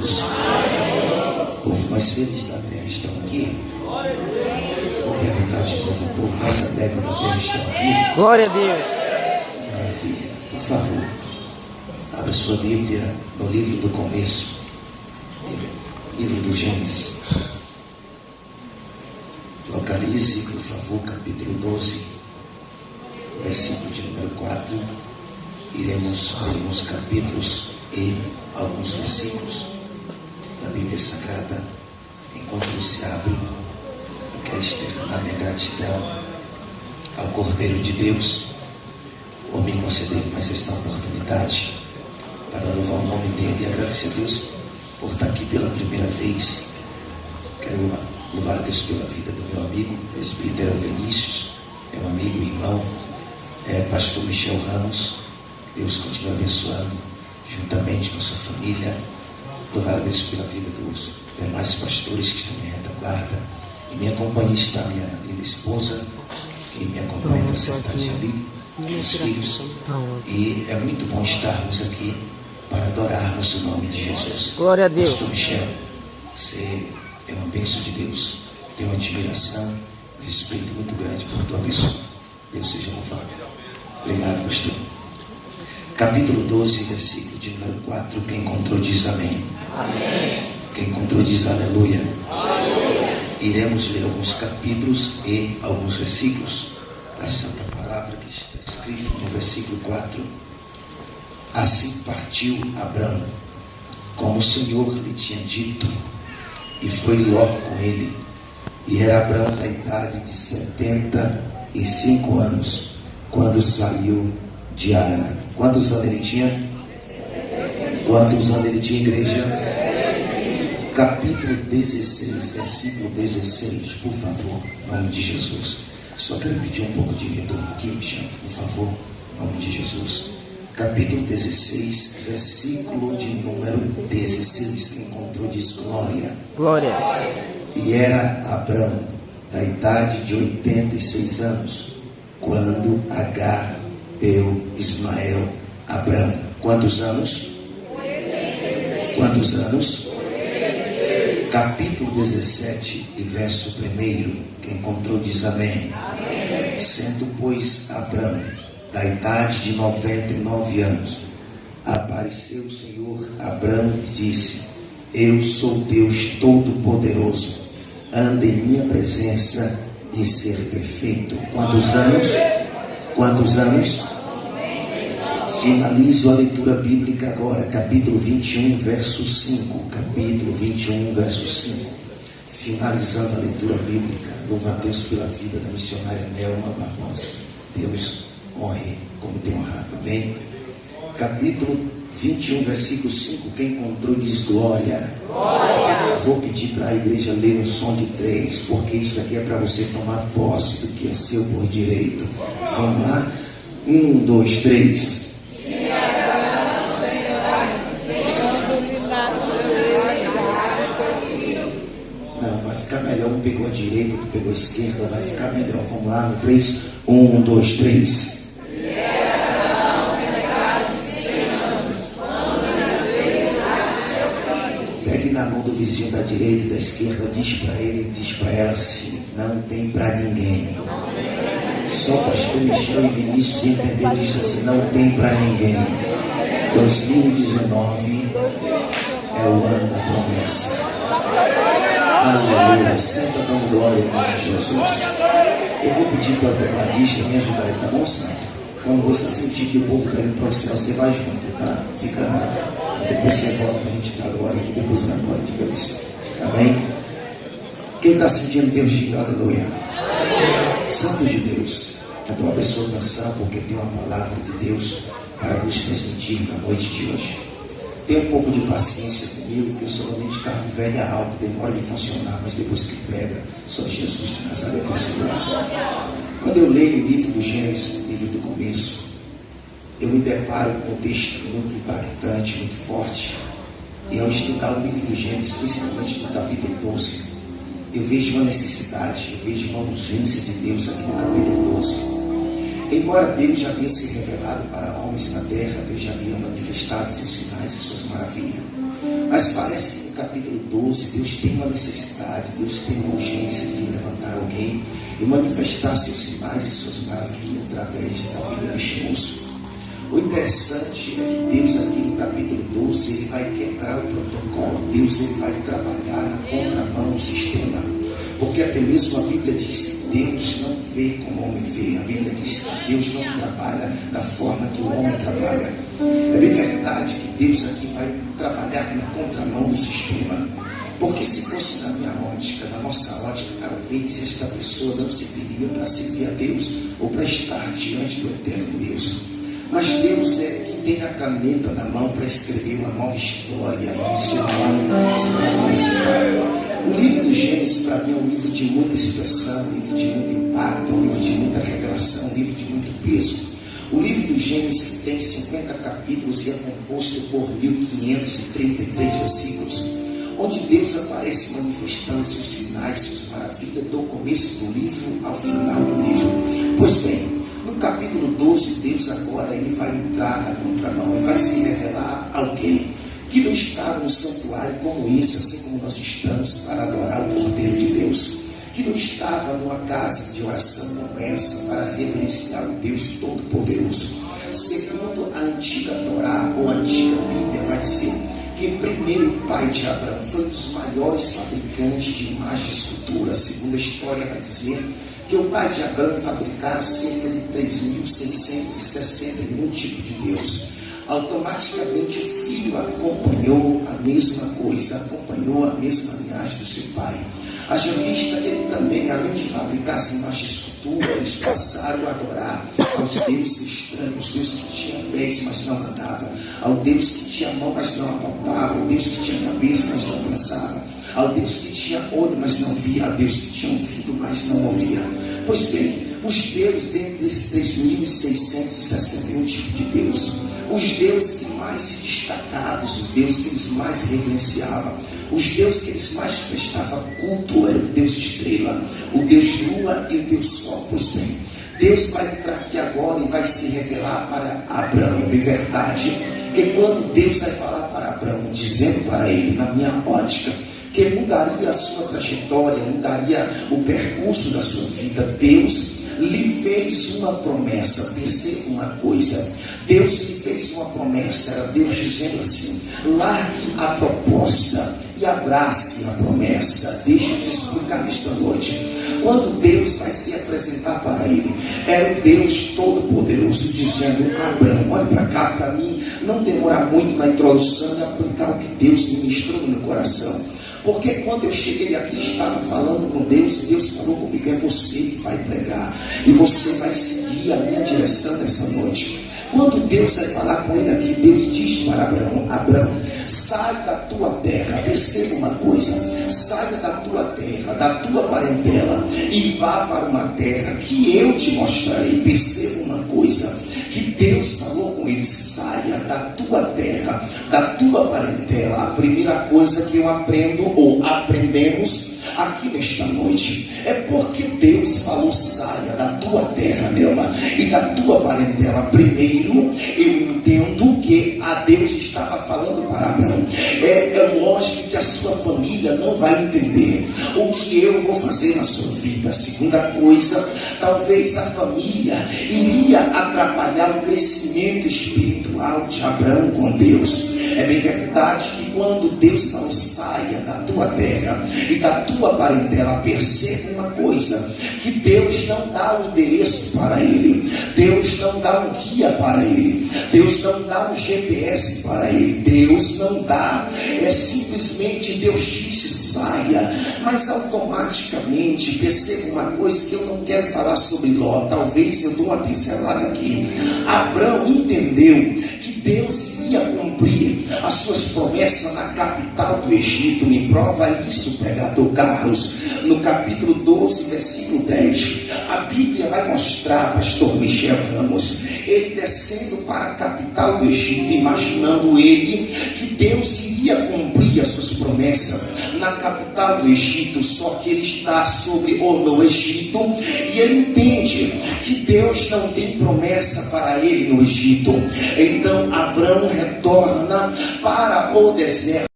Jesus. O povo mais feliz da terra estão aqui. Vou perguntar de novo, o povo mais alegre da terra estão aqui. Glória a Deus. Maravilha. Por favor, abra sua Bíblia no livro do começo, livro do Gênesis. Localize, por favor, capítulo 12, versículo de número 4. Iremos ler alguns capítulos e alguns versículos da Bíblia Sagrada. Enquanto se abre, eu quero externar minha gratidão ao Cordeiro de Deus por me conceder mais esta oportunidade para louvar o nome dele e agradecer a Deus por estar aqui pela primeira vez. Quero louvar a Deus pela vida do meu amigo, presbítero Vinícius, meu amigo e irmão, pastor Michel Ramos. Deus continue abençoando, juntamente com a sua família. Louvar a Deus pela vida dos demais pastores que estão em retaguarda. E minha companhia está a minha linda esposa, que me acompanha, está sentadinha ali, meus filhos. E é muito bom estarmos aqui para adorarmos o nome de Jesus. Glória a Deus. Pastor Michel, você é uma bênção de Deus. Tenho uma admiração, um respeito muito grande por tua pessoa. Deus seja louvado. Obrigado, pastor. Capítulo 12, versículo de número 4. Quem encontrou diz amém. Amém. Quem encontrou diz aleluia. Aleluia. Iremos ler alguns capítulos e alguns versículos da Santa Palavra, que está escrito no versículo 4. Assim partiu Abrão, como o Senhor lhe tinha dito, e foi Ló com ele. E era Abrão da idade de 75 anos, quando saiu de Harã. Quantos anos ele tinha? Quantos anos ele tinha, igreja? Capítulo 16, versículo 16, por favor, em nome de Jesus. Só quero pedir um pouco de retorno aqui, Michel, por favor, em nome de Jesus. Capítulo 16, versículo de número 16. Quem encontrou diz glória. Glória. E era Abrão da idade de 86 anos, quando Agar deu Ismael a Abrão. Quantos anos? Quantos anos? Capítulo 17 e verso 1. Quem encontrou diz amém. Amém. Sendo, pois, Abrão da idade de 99 anos, apareceu o Senhor a Abrão e disse: Eu sou Deus Todo-Poderoso, anda em minha presença e ser perfeito. Quantos anos? Quantos anos? Finalizo a leitura bíblica agora, capítulo 21, verso 5. Capítulo 21, verso 5. Finalizando a leitura bíblica, louva a Deus pela vida da missionária Nelma Barbosa. Deus honre como tem honrado, amém? Capítulo 21, versículo 5. Quem encontrou diz glória. Glória. Vou pedir para a igreja ler no som de 3, porque isso aqui é para você tomar posse do que é seu por direito. Vamos lá? 1, 2, 3. Não, vai ficar melhor. Um pegou a direita, outro pegou a esquerda, vai ficar melhor. Vamos lá no 3. 1, 2, 3. Pegue na mão do vizinho da direita e da esquerda, diz para ele, diz para ela assim: não tem para ninguém. Só pastor Michel e Vinícius entendeu, disse assim: não tem para ninguém. 2019 é o ano da promessa. Aleluia. Senta com glória em nome de Jesus. Eu vou pedir para o tecladista me ajudar aí, tá bom, Santo? Quando você sentir que o povo está indo para o céu, você vai junto, tá? Fica nada. Depois você volta para a gente dar glória aqui, depois vai embora de cabeça. Amém? Quem está sentindo Deus, diga aleluia. Santos de Deus, eu estou abençoando a canção porque tem uma palavra de Deus para vos transmitir na noite de hoje. Tenha um pouco de paciência comigo, que eu sou realmente carro velho a algo, demora de funcionar, mas depois que pega, só Jesus de Nazaré para segurar. Quando eu leio o livro do Gênesis, livro do começo, eu me deparo com um texto muito impactante, muito forte. E ao estudar o livro do Gênesis, principalmente no capítulo 12, eu vejo uma necessidade, eu vejo uma urgência de Deus aqui no capítulo 12. Embora Deus já havia se revelado para homens na terra, Deus já havia manifestado seus sinais e suas maravilhas. Mas parece que no capítulo 12, Deus tem uma necessidade, Deus tem uma urgência de levantar alguém e manifestar seus sinais e suas maravilhas através da vida deste moço. O interessante é que Deus aqui no capítulo 12, ele vai quebrar o protocolo. Deus ele vai trabalhar na contramão do sistema. Porque até mesmo a Bíblia diz que Deus não vê como o homem vê. A Bíblia diz que Deus não trabalha da forma que o homem trabalha. É bem verdade que Deus aqui vai trabalhar na contramão do sistema. Porque se fosse na minha ótica, na nossa ótica, talvez esta pessoa não serviria para servir a Deus ou para estar diante do eterno Deus. Mas Deus é que tem a caneta na mão para escrever uma nova história e seu nome será glorificado. O livro do Gênesis, para mim, é um livro de muita expressão, um livro de muito impacto, um livro de muita revelação, um livro de muito peso. O livro do Gênesis, que tem 50 capítulos e é composto por 1533 versículos, onde Deus aparece manifestando seus sinais, suas maravilhas, do começo do livro ao final do livro. Pois bem, no capítulo 12, Deus agora ele vai entrar na contramão, ele vai se revelar a alguém que não estava no santuário como esse, assim como nós estamos, para adorar o Cordeiro de Deus, que não estava numa casa de oração como essa, para reverenciar o Deus Todo-Poderoso. Segundo a antiga Torá, ou a antiga Bíblia, vai dizer que primeiro o pai de Abraão foi um dos maiores fabricantes de imagens de escultura. Segundo a história vai dizer que o pai de Abraão fabricara cerca de 3.661 tipos de Deus. Automaticamente o filho acompanhou a mesma coisa, acompanhou a mesma linhagem do seu pai. Haja vista que ele também, além de fabricar as imagens de escultura, eles passaram a adorar aos deuses estranhos, deuses que tinham pés, mas não andavam, ao Deus que tinha mão, mas não apontava, ao Deus que tinha cabeça, mas não pensava, ao Deus que tinha olho, mas não via, ao Deus que tinha ouvido, mas não ouvia. Pois bem, os deuses dentre esses 3.661 tipos de Deus, os deuses que mais se destacavam, os deuses que eles mais reverenciavam, os deuses que eles mais prestavam culto, era o Deus estrela, o Deus lua e o Deus sol. Pois bem, Deus vai entrar aqui agora e vai se revelar para Abraão. De verdade, que quando Deus vai falar para Abraão, dizendo para ele, na minha ótica, que mudaria a sua trajetória, mudaria o percurso da sua vida, Deus lhe fez uma promessa. Perceba uma coisa, Deus lhe fez uma promessa, era Deus dizendo assim: largue a proposta e abrace a promessa. Deixa eu te explicar nesta noite. Quando Deus vai se apresentar para ele, era o Deus Todo-Poderoso dizendo: Abraão, olha para cá, para mim não demorar muito na introdução e aplicar o que Deus ministrou no meu coração. Porque quando eu cheguei aqui, estava falando com Deus, e Deus falou comigo: é você que vai pregar, e você vai seguir a minha direção nessa noite. Quando Deus vai falar com ele aqui, Deus diz para Abraão: Abraão, sai da tua terra. Perceba uma coisa: saia da tua terra, da tua parentela, e vá para uma terra que eu te mostrarei. Perceba uma coisa, que Deus falou com ele: saia da tua terra, da tua parentela. A primeira coisa que eu aprendo, ou aprendemos aqui nesta noite, é porque Deus falou: saia da tua terra, meu irmão, e da tua parentela. Primeiro, eu entendo que a Deus estava falando para Abraão. É lógico que a sua família não vai entender o que eu vou fazer na sua vida. Segunda coisa, talvez a família iria atrapalhar o crescimento espiritual de Abraão com Deus. É bem verdade que quando Deus falou: saia da tua terra e da tua parentela, perceba uma coisa, que Deus não dá um endereço para ele, Deus não dá um guia para ele, Deus não dá um GPS para ele, Deus não dá, é simplesmente Deus disse: saia. Mas automaticamente, perceba uma coisa que eu não quero falar sobre Ló, talvez eu dou uma pincelada aqui. Abraão entendeu que Deus ia cumprir as suas promessas na capital do Egito. Me prova isso, pregador Carlos, no capítulo 12, versículo 10. A Bíblia vai mostrar, pastor Michel Ramos, ele descendo para a capital do Egito, imaginando ele que Deus iria cumprir as suas promessas na capital do Egito, só que ele está sobre ou no Egito, e ele entende que Deus não tem promessa para ele no Egito. Então Abraão retorna para o deserto.